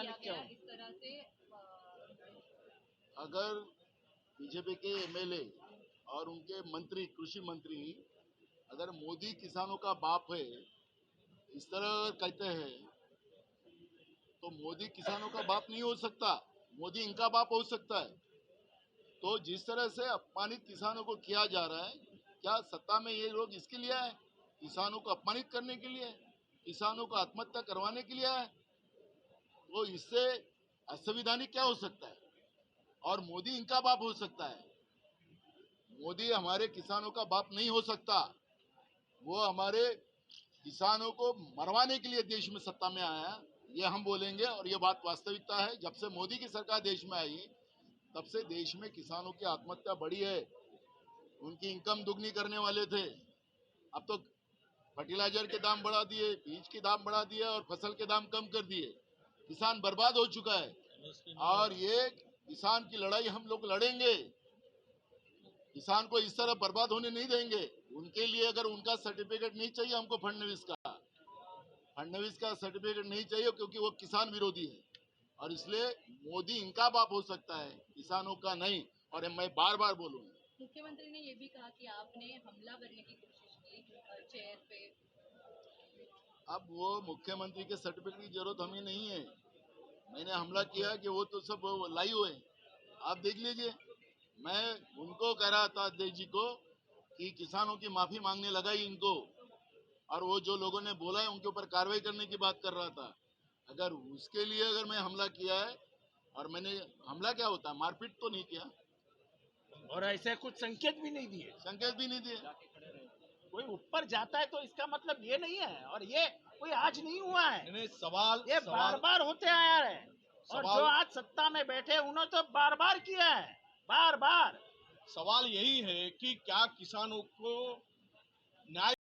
असंवैधानिक क्यों? इस तरह से अगर बीजेपी के एमएलए और उनके मंत्री, कृषि मंत्री, अगर मोदी किसानों का बाप है इस तरह अगर कहते हैं तो मोदी किसानों का बाप नहीं हो सकता, मोदी इनका बाप हो सकता है। तो जिस तरह से अपमानित किसानों को किया जा रहा है, क्या सत्ता में ये लोग इसके लिए आए? किसानों को अपमानित करने के लिए, किसानों को आत्महत्या करवाने के लिए आए? तो इससे असंवैधानिक क्या हो सकता है? और मोदी इनका बाप हो सकता है। मोदी हमारे किसानों का बाप नहीं हो सकता। वो हमारे किसानों को मरवाने के लिए देश में सत्ता में आया, ये हम बोलेंगे। और ये बात वास्तविकता है। जब से मोदी की सरकार देश में आई तब से देश में किसानों की आत्महत्या बढ़ी है। उनकी इनकम दुगनी करने वाले थे, अब तो फर्टिलाइजर के दाम बढ़ा दिए, बीज के दाम बढ़ा दिए और फसल के दाम कम कर दिए। किसान बर्बाद हो चुका है और ये किसान की लड़ाई हम लोग लड़ेंगे। किसान को इस तरह बर्बाद होने नहीं देंगे। उनके लिए अगर उनका सर्टिफिकेट नहीं चाहिए हमको, फडणवीस का सर्टिफिकेट नहीं चाहिए, क्योंकि वो किसान विरोधी है। और इसलिए मोदी इनका बाप हो सकता है, किसानों का नहीं। और मैं बार बार बोलूंगा, मुख्यमंत्री ने ये भी कहा कि आपने हमला करने की कोशिश की चेयर पे। अब वो मुख्यमंत्री के सर्टिफिकेट की जरूरत हमें नहीं है। मैंने हमला किया कि वो तो सब लाई हुए हैं, आप देख लीजिए। मैं उनको कह रहा था, अध्यक्ष जी को, कि किसानों की माफी मांगने लगा ही इनको, और वो जो लोगों ने बोला है उनके ऊपर कार्रवाई करने की बात कर रहा था। अगर उसके लिए अगर मैं हमला किया है, और मैंने हमला क्या होता है, मारपीट तो नहीं किया, और ऐसे कुछ संकेत भी नहीं दिए। संकेत भी नहीं दिए। कोई ऊपर जाता है तो इसका मतलब ये नहीं है, और ये कोई आज नहीं हुआ है। नहीं, सवाल ये बार बार होते आया है। और सवाल- जो आज सत्ता में बैठे उन्होंने तो बार बार किया है, बार बार। सवाल यही है कि क्या किसानों को न्याय